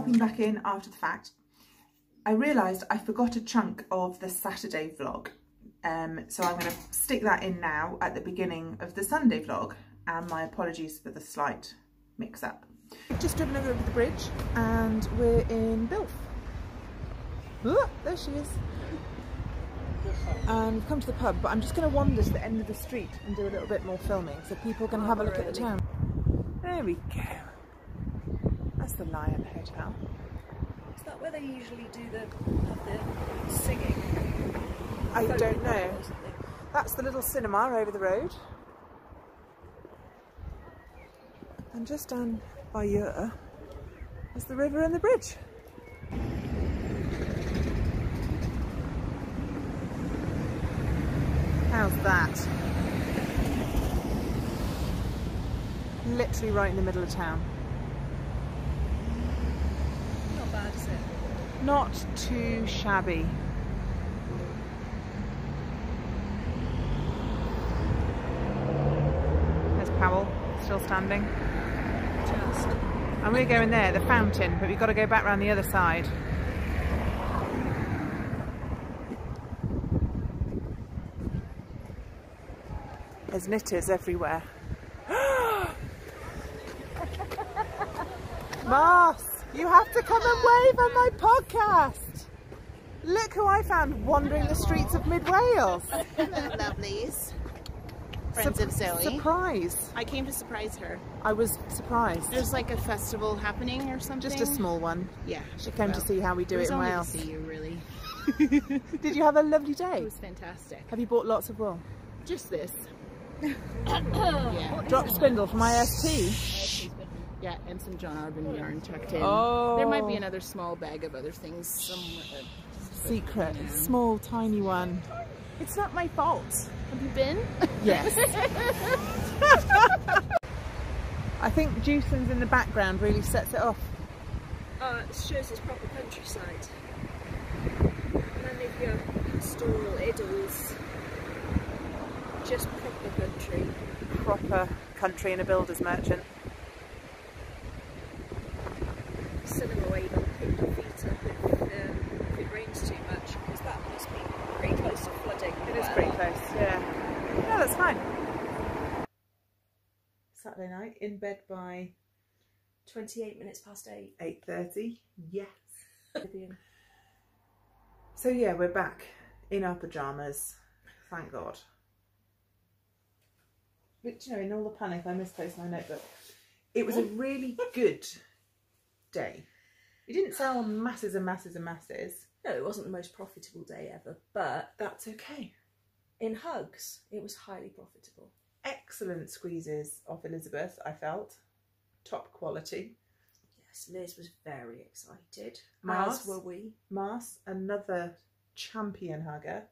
popping back in after the fact. I realised I forgot a chunk of the Saturday vlog, so I'm going to stick that in now at the beginning of the Sunday vlog, and my apologies for the slight mix-up. Just driven over the bridge and we're in Bilf. Oh, there she is. And we've come to the pub, but I'm just going to wander to the end of the street and do a little bit more filming so people can have a look at the town. There we go. That's the Lion Hotel. Is that where they usually do the singing? I don't know. That's the little cinema over the road. And just down by here is the river and the bridge. How's that? Literally right in the middle of town. Not bad, is it? Not too shabby. There's Powell, still standing. Just. And we're going there, the fountain, but we've got to go back round the other side. There's knitters everywhere. Mars, you have to come and wave on my podcast. Look who I found wandering the streets of mid-Wales. Hello, lovelies. Friends of Zoe. Surprise. I came to surprise her. I was surprised. There's like a festival happening or something. Just a small one. Yeah. She came to see how we do it in Wales. To see you, really. Did you have a lovely day? It was fantastic. Have you bought lots of wool? Just this. Yeah. Drop spindle from IST. Yeah, and some John Arbon yarn tucked in. Oh. There might be another small bag of other things somewhere. Secret, small, tiny one. It's not my fault. Have you been? Yes. I think Jewson's in the background really sets it off. It shows it's proper countryside. And then they've got pastoral idyls. Just proper country. Proper country and a builder's merchant. Cinema wave on pick your feet up if it rains too much, because that must be pretty close to flooding. It is pretty close, yeah. Yeah, that's fine. Saturday night, in bed by 28 minutes past 8. 8:30. Yes. So yeah, we're back in our pyjamas. Thank God. But you know, in all the panic, I misplaced my notebook. It was a really good day. It didn't sell masses and masses and masses. No, it wasn't the most profitable day ever, but That's okay. in hugs, it was highly profitable. Excellent squeezes off Elizabeth, I felt. Top quality. Yes, Liz was very excited, Mars, as were we. Mars, another champion hugger.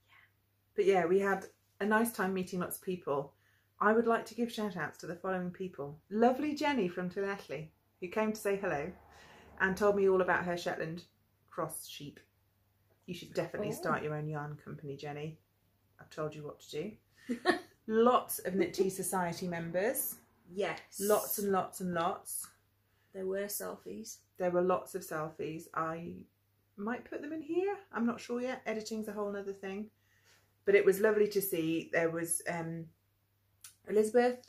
Yeah. But yeah, we had a nice time meeting lots of people. I would like to give shout outs to the following people. Lovely Jenny from Llanelli, who came to say hello and told me all about her Shetland cross sheep. You should definitely start your own yarn company, Jenny. I've told you what to do. Lots of Knit Tea Society members. Yes. Lots and lots and lots. There were selfies. There were lots of selfies. I might put them in here. I'm not sure yet. Editing's a whole other thing. But it was lovely to see. There was Elizabeth.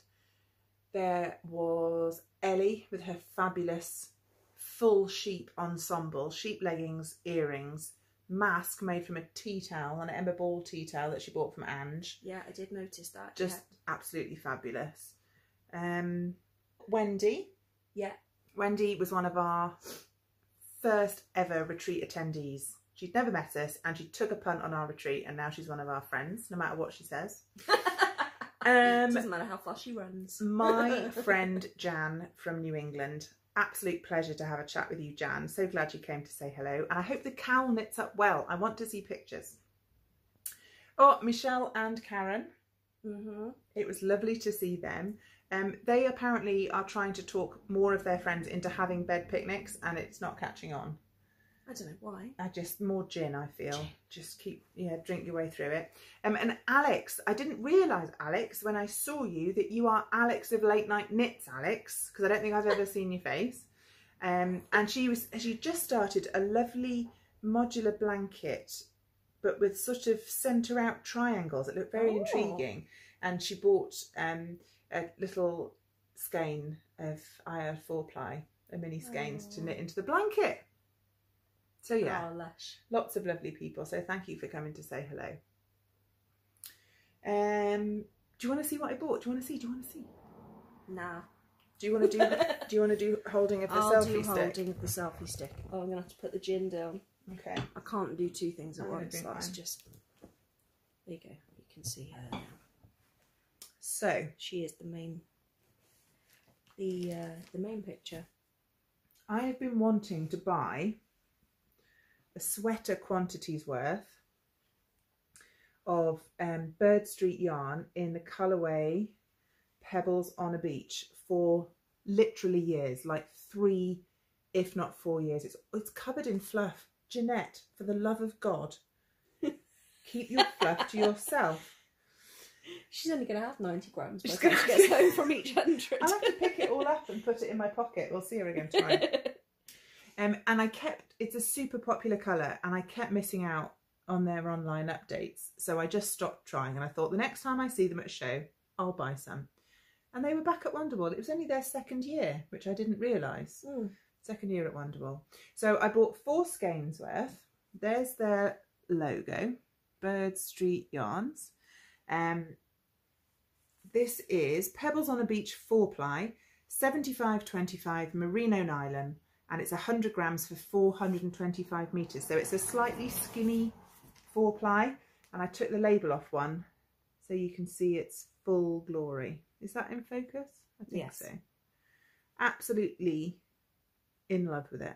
There was Ellie with her fabulous full sheep ensemble. Sheep leggings, earrings, mask made from a tea towel, an Emma Ball tea towel that she bought from Ange. Yeah, I did notice that. Just absolutely fabulous. Wendy. Yeah. Wendy was one of our first ever retreat attendees. She'd never met us and she took a punt on our retreat, and now she's one of our friends, no matter what she says. Doesn't matter how fast she runs. My friend Jan from New England. Absolute pleasure to have a chat with you, Jan. So glad you came to say hello. And I hope the cowl knits up well. I want to see pictures. Oh, Michelle and Karen. It was lovely to see them. They apparently are trying to talk more of their friends into having bed picnics, and it's not catching on. I don't know why. More gin, I feel. Gin. Just keep, drink your way through it. And Alex, I didn't realise, Alex, when I saw you, that you are Alex of Late Night Knits, Alex, because I don't think I've ever seen your face. And she just started a lovely modular blanket, but with sort of centre out triangles. It looked very intriguing. And she bought a little skein of IR 4-ply, a mini skeins to knit into the blanket. So yeah, lots of lovely people. So thank you for coming to say hello. Do you want to see what I bought? Do you want to see? Nah. Do you want to do holding of the selfie stick? I'll do holding of the selfie stick. Oh, I'm gonna have to put the gin down. Okay. I can't do two things at once. That's fine. just. There you go. You can see her now. So she is the main. The main picture. I have been wanting to buy a sweater quantities worth of Bird Street yarn in the colourway Pebbles on a Beach for literally years, like 3 if not 4 years. It's covered in fluff. Jeanette, for the love of God, keep your fluff to yourself. She's only going to have 90 grams by the time she gets home from each 100. I'll have to pick it all up and put it in my pocket. We'll see her again tomorrow. And it's a super popular colour, and I kept missing out on their online updates. So I just stopped trying, and I thought the next time I see them at a show, I'll buy some. And they were back at Wonderwool. It was only their second year, which I didn't realise. Second year at Wonderwool. So I bought 4 skeins worth. There's their logo, Bird Street Yarns. This is Pebbles on a Beach 4-ply, 75/25 merino nylon, and it's 100 grams for 425 metres. So it's a slightly skinny 4-ply, and I took the label off one so you can see its full glory. Is that in focus? I think so. Absolutely in love with it.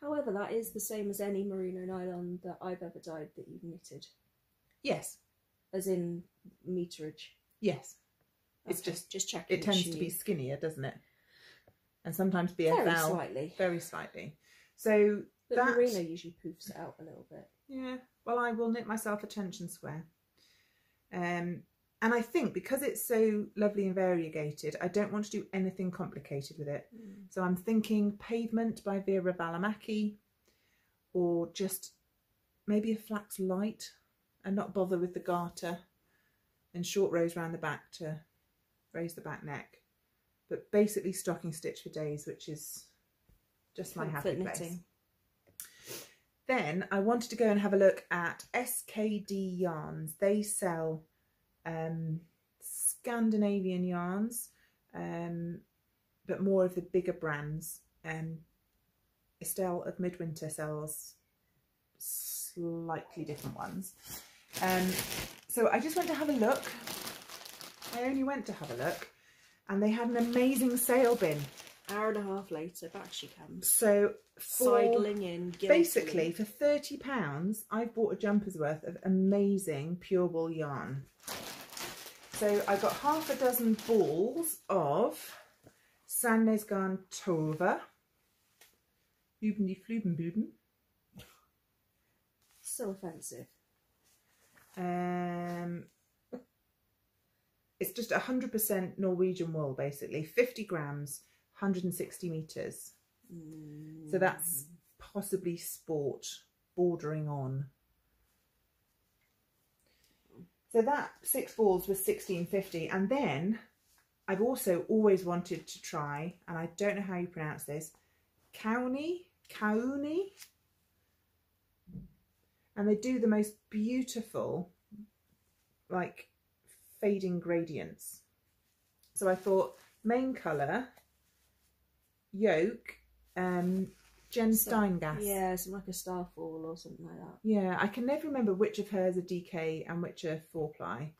However, that is the same as any merino nylon that I've ever dyed that you've knitted. Yes. As in meterage. Yes. Okay. It's just checking. It tends to be skinnier, doesn't it? And sometimes BFL. Very slightly. Very slightly. So but that merino usually poofs it out a little bit. Yeah. Well, I will knit myself a tension square. And I think because it's so lovely and variegated, I don't want to do anything complicated with it. So I'm thinking Pavement by Vera Valimaki, or just maybe a flax light and not bother with the garter, and short rows around the back to raise the back neck. But basically stocking stitch for days, which is just my happy place. Then I wanted to go and have a look at SKD Yarns. They sell Scandinavian yarns, but more of the bigger brands. Estelle of Midwinter sells slightly different ones. So I just went to have a look. I only went to have a look, and they had an amazing sale bin. Hour and a half later, back she comes. So sidling in, guiltily. Basically for £30, I've bought a jumper's worth of amazing pure wool yarn. So I got half a dozen balls of Sandnesgarn Tova. Bluben. So offensive. It's just 100% Norwegian wool, basically. 50 grams, 160 metres. So that's possibly sport, bordering on. So that 6 balls was £16.50. And then I've also always wanted to try, and I don't know how you pronounce this, Kauni. And they do the most beautiful, like, fading gradients. So I thought, main colour, yoke, Jen Steingas. Yeah, it's like a starfall or something like that. Yeah, I can never remember which of hers are DK and which are 4-ply.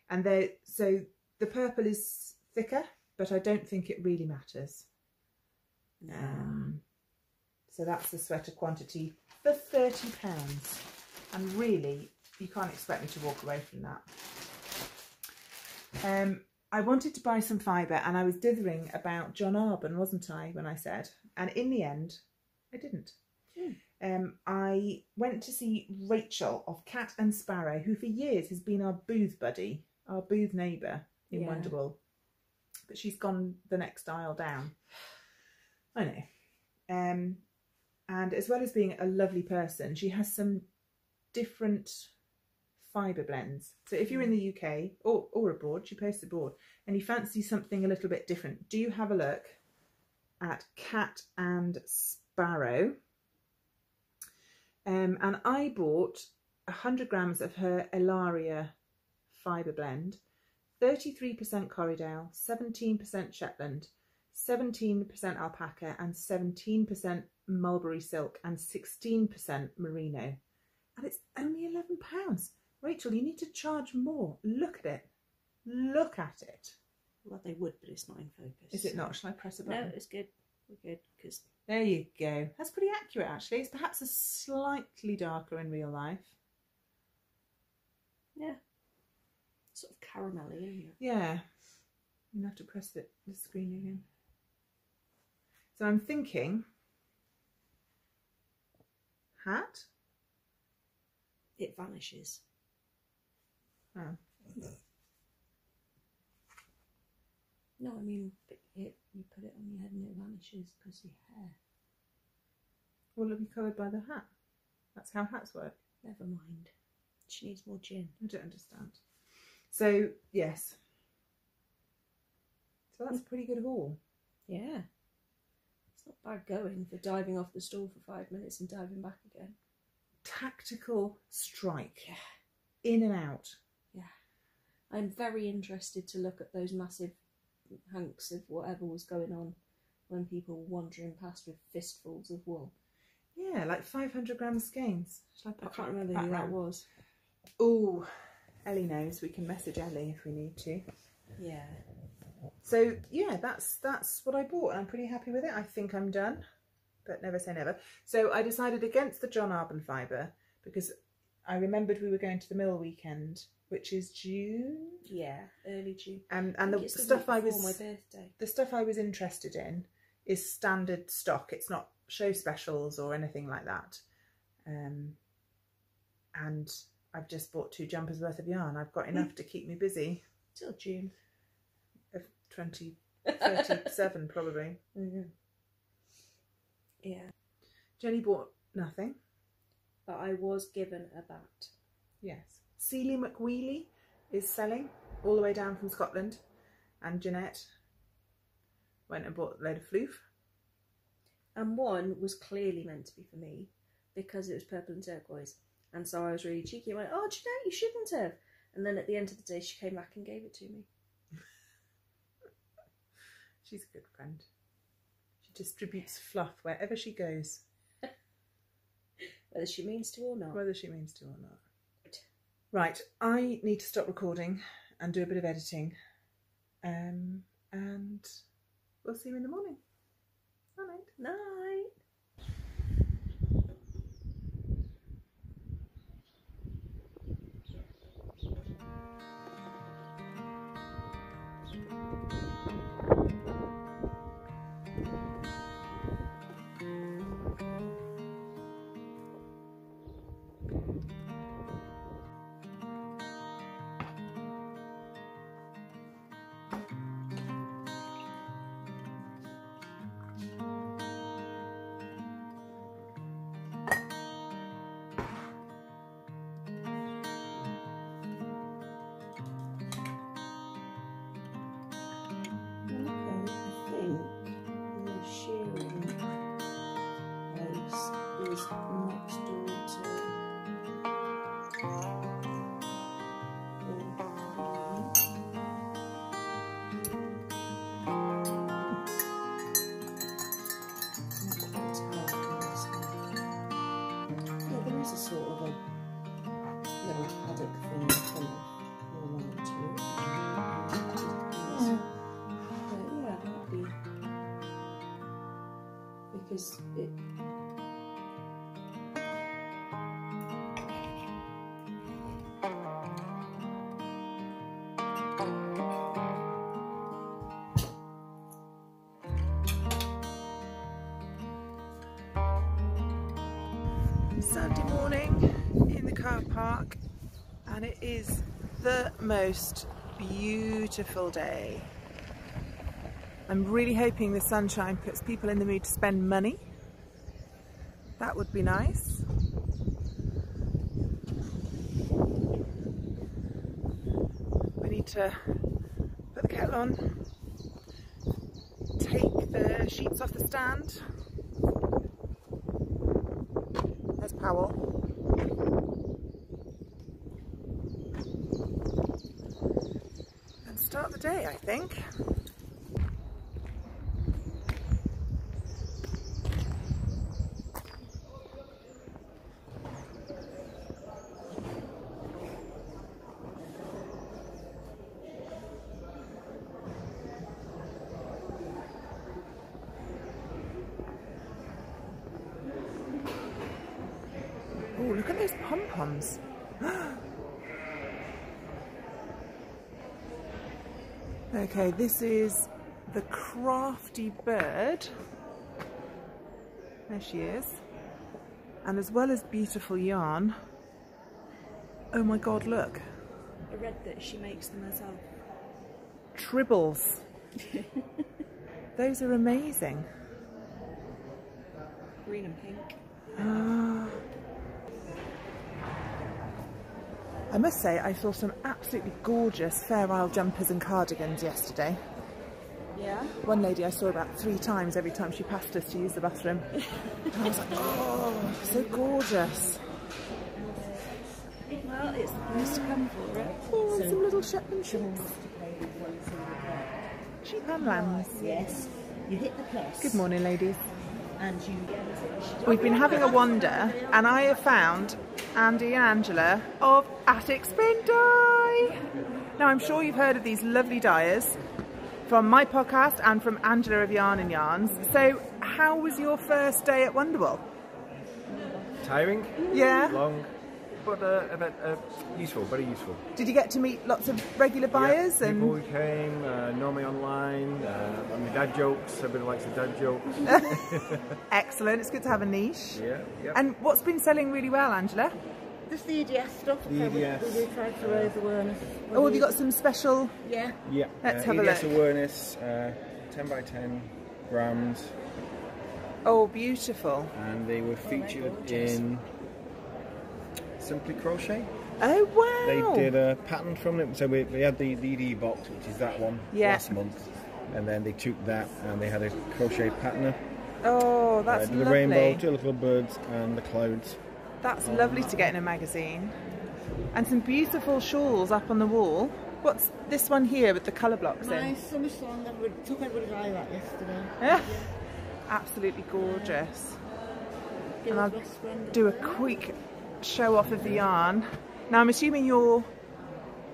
And so the purple is thicker, but I don't think it really matters. So that's the sweater quantity for £30. And really, you can't expect me to walk away from that. I wanted to buy some fibre, and I was dithering about John Arbon, wasn't I, when I said? And in the end, I didn't. I went to see Rachel of Cat and Sparrow, who for years has been our booth buddy, our booth neighbour in Wonderwool. But she's gone the next aisle down. I know. And as well as being a lovely person, she has some different fibre blends. So if you're in the UK or abroad, she posts abroad, and you fancy something a little bit different, do have a look at Cat and Sparrow. And I bought 100 grams of her Ilaria fibre blend, 33% Corriedale, 17% Shetland, 17% alpaca and 17% mulberry silk and 16% merino. And it's only £11. Rachel, you need to charge more. Look at it. Look at it. Well, they would, but it's not in focus. Is it not? Shall I press a button? No, it's good. We're good. Cause... There you go. That's pretty accurate, actually. It's perhaps a slightly darker in real life. Yeah. Sort of caramelly, isn't it? Yeah. You have to press the screen again. So I'm thinking hat. It vanishes. Oh. No, I mean, you put it on your head and it vanishes because your hair. Will it be covered by the hat? That's how hats work. Never mind. She needs more gin. I don't understand. So, yes. So that's a pretty good haul. Yeah. It's not bad going for diving off the stool for 5 minutes and diving back again. Tactical strike. Yeah. In and out. Yeah. I'm very interested to look at those massive hunks of whatever was going on when people were wandering past with fistfuls of wool. Yeah, like 500 grams skeins. I can't remember who that was. Oh, Ellie knows. We can message Ellie if we need to. Yeah. So yeah, that's what I bought, and I'm pretty happy with it. I think I'm done, but never say never. So I decided against the John Arbon fibre because I remembered we were going to the Mill weekend, which is June. Yeah, early June. And the stuff my birthday. The stuff I was interested in is standard stock. It's not show specials or anything like that. And I've just bought 2 jumpers worth of yarn. I've got enough to keep me busy Till June. Of 2037 probably. Mm-hmm. Yeah. Jenny bought nothing. But I was given a bat. Yes. Seeley McWheely is selling all the way down from Scotland, and Jeanette went and bought a load of floof. And one was clearly meant to be for me because it was purple and turquoise. And so I was really cheeky and went, oh, Jeanette, you shouldn't have. And then at the end of the day, she came back and gave it to me. She's a good friend. She distributes fluff wherever she goes. Whether she means to or not. Whether she means to or not. Right, I need to stop recording and do a bit of editing. And we'll see you in the morning. All right. Night. Because it Sunday morning in the car park, and it is the most beautiful day. I'm really hoping the sunshine puts people in the mood to spend money. That would be nice. We need to put the kettle on, take the sheets off the stand. There's Powell. And start the day, I think. Oh, look at those pom-poms. Okay, this is the crafty bird. There she is. And as well as beautiful yarn, oh my god, look. I read that she makes them herself. Tribbles. Those are amazing. Green and pink. I must say I saw some absolutely gorgeous Fair Isle jumpers and cardigans yesterday. Yeah? One lady I saw about 3 times every time she passed us to use the bathroom. And I was like, oh, so gorgeous. Well, it's the place to come for it. Oh, and some little Shetland sheep. Sheep and lambs. Yes, you hit the plus. Good morning, ladies. And you. We've been having a wander, and I have found Andy and Angela of Attic Spin Dye. Now, I'm sure you've heard of these lovely dyers from my podcast and from Angela of Yarn and Yarns. So, how was your first day at Wonderwool? Tiring? Yeah. Long, but useful, very useful. Did you get to meet lots of regular buyers? Yeah, And people who came, normally online, and the dad jokes, everybody likes the dad jokes. Excellent, it's good to have a niche. Yeah, yeah. And what's been selling really well, Angela? Just the EDS stuff. The EDS. We tried to raise awareness. Oh, have you got some special? Yeah. Yeah. Let's have a EDS look. awareness, 10 by 10 grams, Oh, beautiful. and they were featured in Simply Crochet. Oh, wow. They did a pattern from it, so we had the ED box, which is that one, Yeah. last month, and then they took that and they had a crochet pattern. Oh, that's The lovely. rainbow, 2 little birds, and the clouds. That's lovely to get in a magazine. And some beautiful shawls up on the wall. What's this one here with the colour blocks My in? summer song that took everybody's eye that yesterday. Yeah. Absolutely gorgeous. And I'll do a quick show off of the yarn. Now, I'm assuming your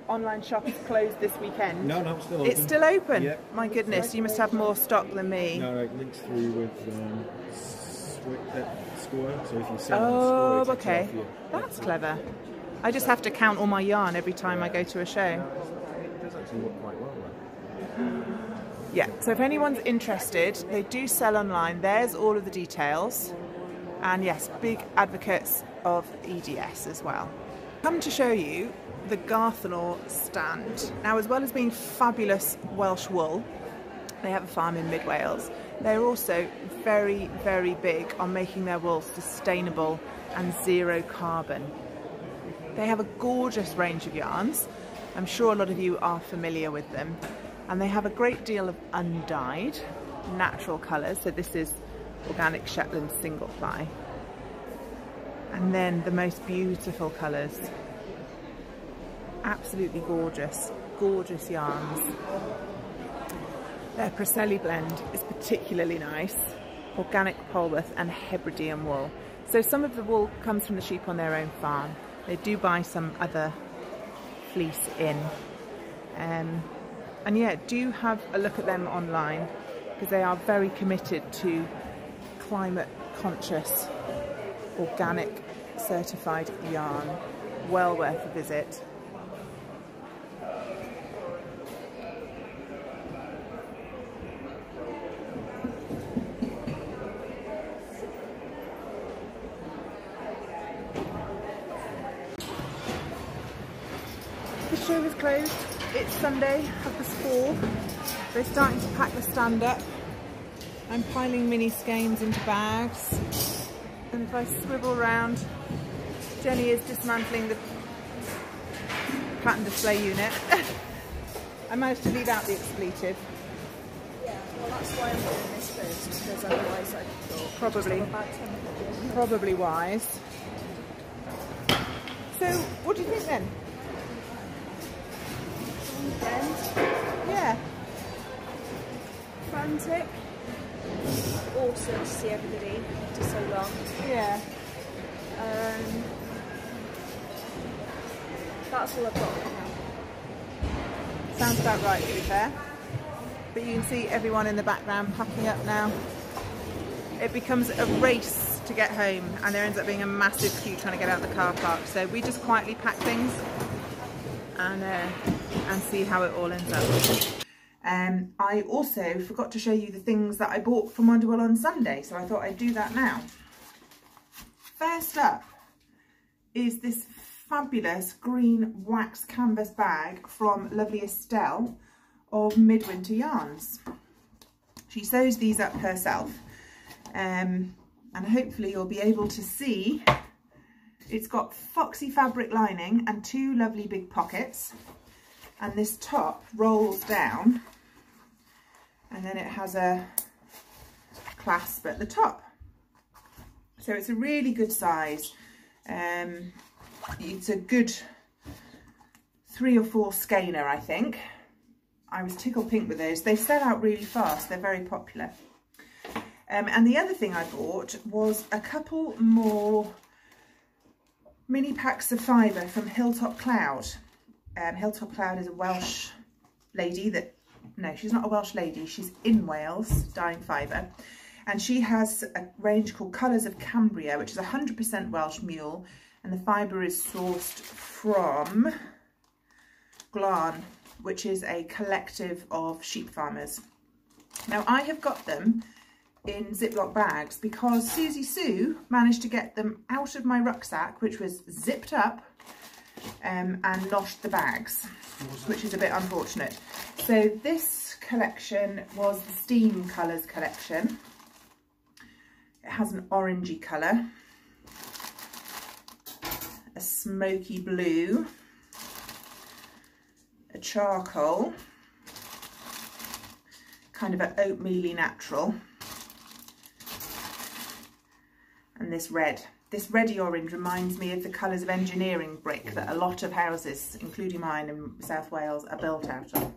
online shop is closed this weekend. No, it's still open. It's still open? Yeah. My goodness, you must have more stock than me. No, it links through with Score, so if you sell on Oh, Score, it takes it okay. off you. That's clever. I just have to count all my yarn every time I go to a show. It does actually work quite well, though. Yeah, so if anyone's interested, they do sell online. There's all of the details. And yes, big advocates of EDS as well. Come to show you the Garthenor stand. Now, as well as being fabulous Welsh wool, they have a farm in Mid Wales. They're also very, very big on making their wool sustainable and zero carbon. They have a gorgeous range of yarns. I'm sure a lot of you are familiar with them. And they have a great deal of undyed, natural colours. So this is organic Shetland single ply. And then the most beautiful colours. Absolutely gorgeous, gorgeous yarns. Their Preseli blend is particularly nice. Organic Polworth and Hebridean wool. So some of the wool comes from the sheep on their own farm. They do buy some other fleece in. And yeah, do have a look at them online because they are very committed to climate conscious, organic certified yarn. Well worth a visit. The show is closed. It's Sunday, 4:30. They're starting to pack the stand up. I'm piling mini skeins into bags. And if I swivel around, Jenny is dismantling the pattern display unit. I managed to leave out the expletive. Yeah, well that's why I'm doing this first, because otherwise I thought Probably wise. So, what do you think then? Yeah. Frantic. Awesome to see everybody after so long. Yeah. That's all I've got right now. Sounds about right, to be fair. But you can see everyone in the background packing up now. It becomes a race to get home, and there ends up being a massive queue trying to get out of the car park. So we just quietly pack things and see how it all ends up. I also forgot to show you the things that I bought from Wonderwool on Sunday, so I thought I'd do that now. First up is this fabulous green wax canvas bag from lovely Estelle of Midwinter Yarns. She sews these up herself, and hopefully you'll be able to see it's got foxy fabric lining and 2 lovely big pockets, and this top rolls down and then it has a clasp at the top, so it's a really good size. It's a good 3 or 4 skeiner, I think. I was tickled pink with those. They sell out really fast, they're very popular. And the other thing I bought was a couple more mini packs of fibre from Hilltop Cloud. Hilltop Cloud is a Welsh lady that, no, she's not a Welsh lady, she's in Wales dyeing fibre. And she has a range called Colours of Cambria, which is 100% Welsh Mule, and the fibre is sourced from Glan, which is a collective of sheep farmers. Now I have got them in Ziploc bags because Susie Sue managed to get them out of my rucksack, which was zipped up, and noshed the bags, which is a bit unfortunate. So this collection was the Steam Colours collection. It has an orangey colour, a smoky blue, a charcoal, kind of an oatmeal-y natural, and this red. This reddy orange reminds me of the colours of engineering brick that a lot of houses, including mine in South Wales, are built out of.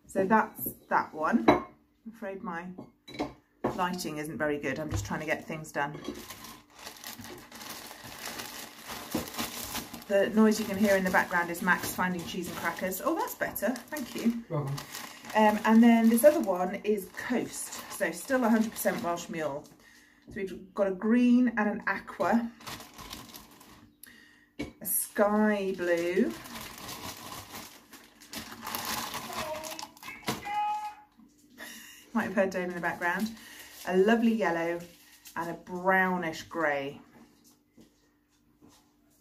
So that's that one. I'm afraid my lighting isn't very good. I'm just trying to get things done. The noise you can hear in the background is Max finding cheese and crackers. Oh, that's better. Thank you. Welcome. And then this other one is Coast. So still 100% Welsh Mule. So we've got a green and an aqua, a sky blue, might have heard Dave in the background, a lovely yellow, and a brownish grey.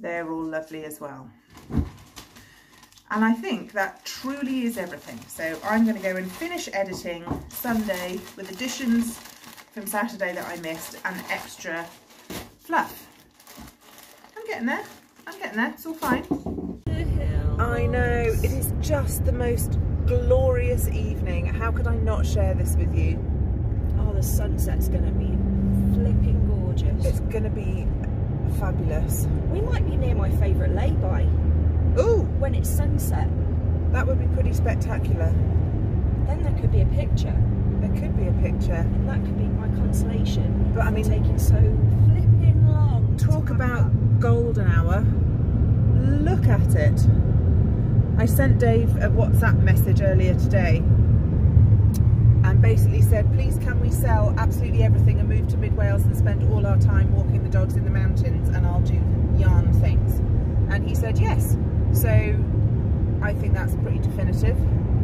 They're all lovely as well. And I think that truly is everything. So I'm going to go and finish editing Sunday with additions from Saturday that I missed and extra fluff. I'm getting there. I'm getting there. It's all fine. I know. It is just the most glorious evening. How could I not share this with you? Oh, the sunset's going to be flipping gorgeous. It's going to be fabulous. We might be near my favourite lay-by. Ooh! When it's sunset. That would be pretty spectacular. Then there could be a picture. There could be a picture. And that could be my consolation. But I mean, taking so flipping long. Talk about golden hour. Look at it. I sent Dave a WhatsApp message earlier today and basically said, please can we sell absolutely everything and move to Mid Wales and spend all our time walking the dogs in the mountains and I'll do yarn things. And he said yes. So I think that's pretty definitive.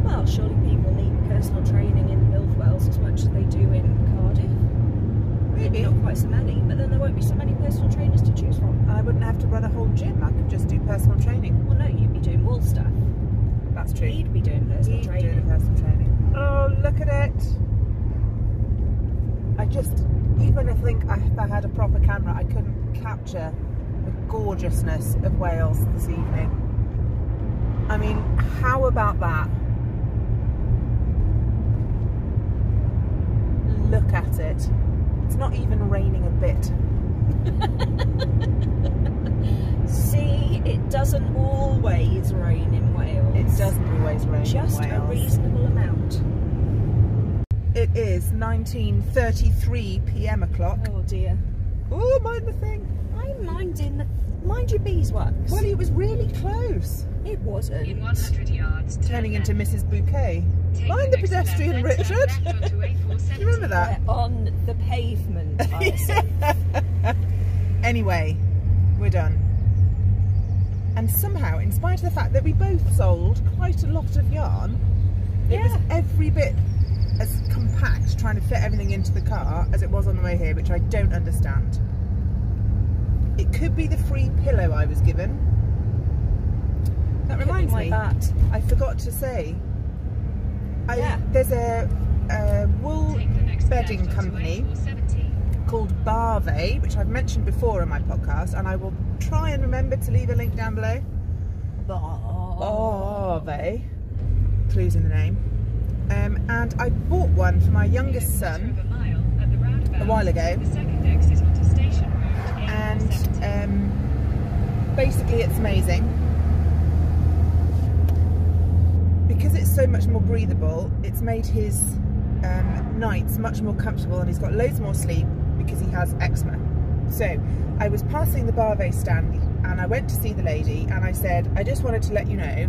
Well, surely people need personal training in North Wales as much as they do in Cardiff. Maybe. Not quite so many, but then there won't be so many personal trainers to choose from. I wouldn't have to run a whole gym, I could just do personal training. Well, no, you'd be doing wool stuff. That's true. He'd be doing personal training. Doing personal training. Oh, look at it. I just, even if I had a proper camera, I couldn't capture the gorgeousness of Wales this evening. I mean, how about that? Look at it. It's not even raining a bit. See, it doesn't always rain in Wales. It doesn't always rain Just in Wales. a reasonable amount. It is 19:33 p.m. o'clock. Oh dear. Oh, mind the thing. I'm minding the... Mind your beeswax. Well, it was really close. It wasn't. In 100 yards, Turning into Mrs. Bouquet. take Mind the next left, pedestrian, then turn Richard. left onto A470. You remember that? We're on the pavement, Alison. Anyway, we're done. And somehow, in spite of the fact that we both sold quite a lot of yarn, it was every bit as compact trying to fit everything into the car as it was on the way here, which I don't understand. It could be the free pillow I was given. That reminds me, I forgot to say, there's a wool Take the next bedding left onto company A470. called Barve, which I've mentioned before on my podcast, and I will try and remember to leave a link down below. Barve, clues in the name. And I bought one for my youngest son Over a mile at the roundabout. a while ago, The second exit onto Station Road, and A470. basically it's amazing. Because it's so much more breathable, it's made his nights much more comfortable, and he's got loads more sleep because he has eczema. So I was passing the Barve stand and I went to see the lady and I said, I just wanted to let you know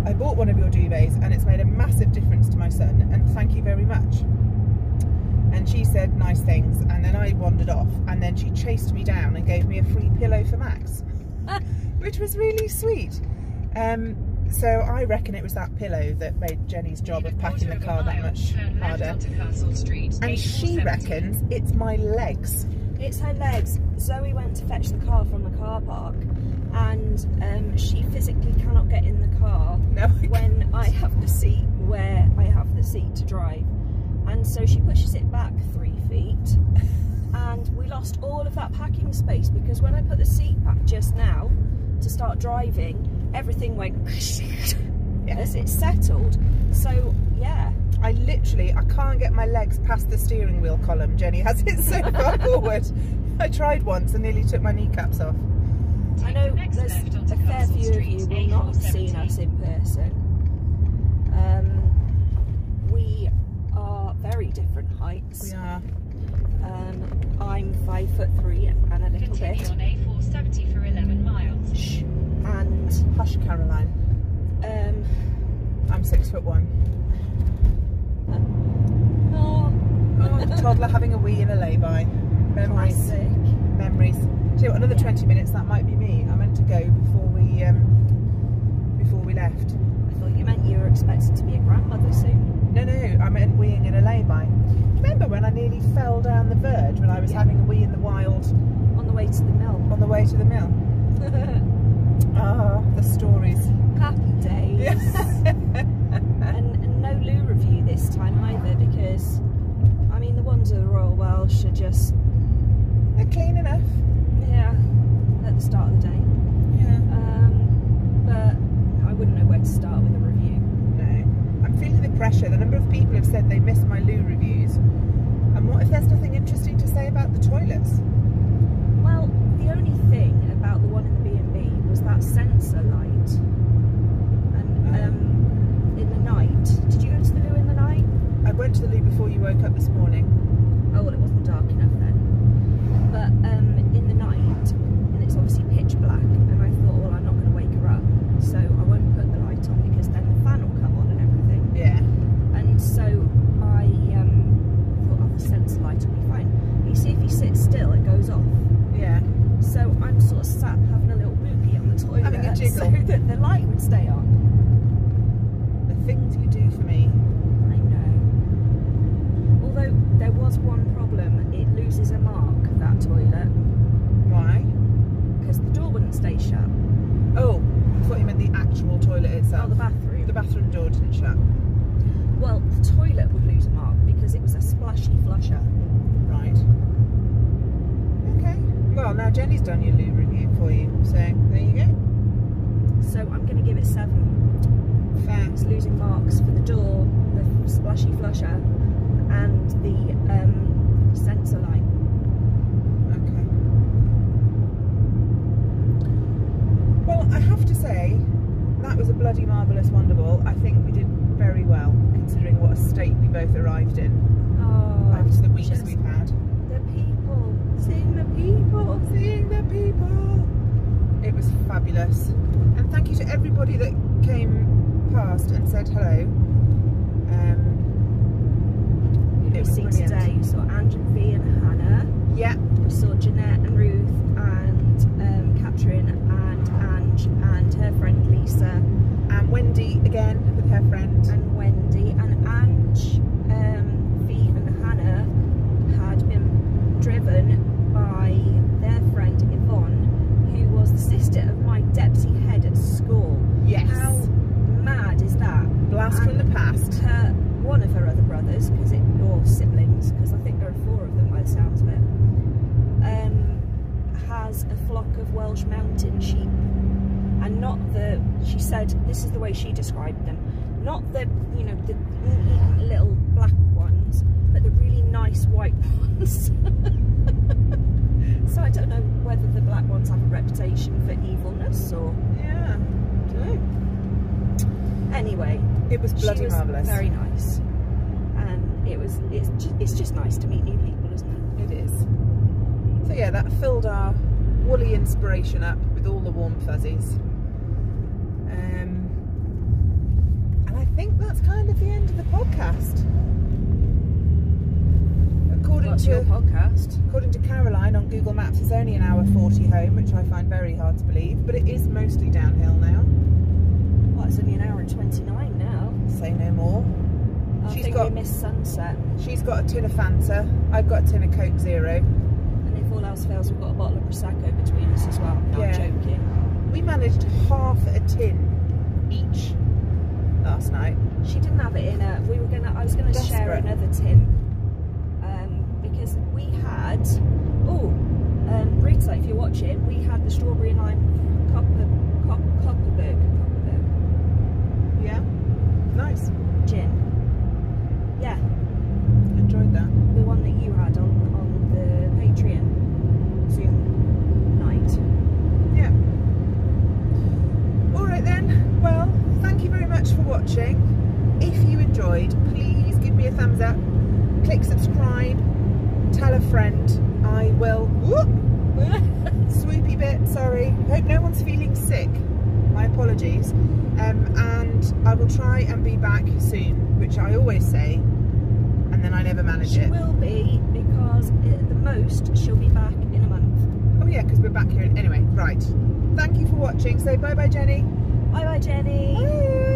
I bought one of your duvets and it's made a massive difference to my son, and thank you very much. And she said nice things, and then I wandered off, and then she chased me down and gave me a free pillow for Max, which was really sweet. So I reckon it was that pillow that made Jenny's job of packing the car that much harder. And she reckons it's my legs. It's her legs. Zoe went to fetch the car from the car park, and she physically cannot get in the car when I have the seat where I have the seat to drive. And so she pushes it back 3 feet, and we lost all of that packing space because when I put the seat back just now to start driving, everything went as it settled. So yeah, I can't get my legs past the steering wheel column. Jenny has it so far forward. I tried once and nearly took my kneecaps off. I know there's a fair few of you will not have seen us in person. We are very different heights. We are. I'm 5'3" and a little Continue bit. on A470 for 11 miles. Shh. And Hush, Caroline. I'm 6'1". oh, Oh, toddler having a wee in a lay-by. Memories. classic. Memories. So another 20 minutes, that might be me. I meant to go before we left. I thought you meant you were expected to be a grandmother soon. No, I meant weeing in a lay-by. Remember when I nearly fell down the verge when I was having a wee in the wild On the way to the mill. on the way to the mill? Ah, the stories. Happy days. and no loo review this time either, because I mean the ones of the Royal Welsh are just They're clean enough. at the start of the day. Yeah. But I wouldn't know where to start with a review. No. I'm feeling the pressure. The number of people have said they missed my loo reviews. And what if there's nothing interesting to say about the toilets? Well, the only thing about the one in the B&B was that sensor light. And in the night, did you go to the loo in the night? I went to the loo before you woke up this morning. Oh, well, it wasn't dark enough then. But in the night, and it's obviously pitch black, and I thought, well, I'm not going to wake her up, so I won't put the light on because then the fan will come on and everything. Yeah. And so I thought, oh, the sensor light will be fine. But you see, if you sit still, it goes off. Yeah. So I'm sort of sat having a little boogie on the toilet Having a jiggle. so that the light would stay on. The things you do for me. I know. Although there was one problem, it loses a mark, that toilet, Why? because the door wouldn't stay shut. Oh, I thought you meant the actual toilet itself. Oh, the bathroom. The bathroom door didn't shut. Well, the toilet would lose a mark because it was a splashy flusher. Right. Okay. Well, now Jenny's done your loo review for you, so there you go. So I'm going to give it 7. Fair. It's losing marks for the door, the splashy flusher, and the sensor line. Okay. Well, I have to say, that was a bloody marvellous Wonderwool. I think we did very well, considering what a state we both arrived in Oh, after the weeks just we've had. the people, seeing the people. Seeing the people. It was fabulous. And thank you to everybody that came past and said hello. You It was see brilliant. today, you saw Andrew V and Hannah. Yeah. We saw Jeanette and Ruth and Catherine and Ange and her friend Lisa. And Wendy again with her friend. And Wendy and Ange, V and Hannah had been driven by their friend Yvonne, who was the sister of my deputy head at school. Yes. How mad is that? Blast And from the past. one of her other brothers, or siblings, because I think there are 4 of them by the sounds of it, has a flock of Welsh mountain sheep. And not the, she said, this is the way she described them, not the, you know, the little black ones, but the really nice white ones. So I don't know whether the black ones have a reputation for evilness or... Yeah. Anyway, It was bloody she was marvellous. very nice. And it's just nice to meet new people, isn't it? It is. So yeah, that filled our woolly inspiration up with all the warm fuzzies. And I think that's kind of the end of the podcast. What's your podcast? According to Caroline on Google Maps, it's only 1 hour 40 home, which I find very hard to believe, but it is mostly downhill now. Well, it's only 1 hour and 29 now. Say no more. I think we missed sunset. She's got a tin of Fanta, I've got a tin of Coke Zero. And if all else fails, we've got a bottle of Prosecco between us as well. No, Yeah. I'm joking. We managed half a tin each last night. She didn't have it in a... I was gonna share Desperate. another tin. Because we had... Rita, if you're watching, we had the strawberry and lime Copperberg Yeah, nice. gin. Yeah, Enjoyed that. the one that you had on the Patreon Zoom night. Yeah. Alright then, well, thank you very much for watching. If you enjoyed, please give me a thumbs up, click subscribe, tell a friend. I will... Whoop! Swoopy bit, sorry. Hope no one's feeling sick. My apologies. And I will try and be back soon, which I always say, and then I never manage She it. will be, because at the most she'll be back in a month. Oh yeah, because we're back here. Anyway, right. Thank you for watching. Say bye-bye, Jenny. Bye bye, Jenny. Bye.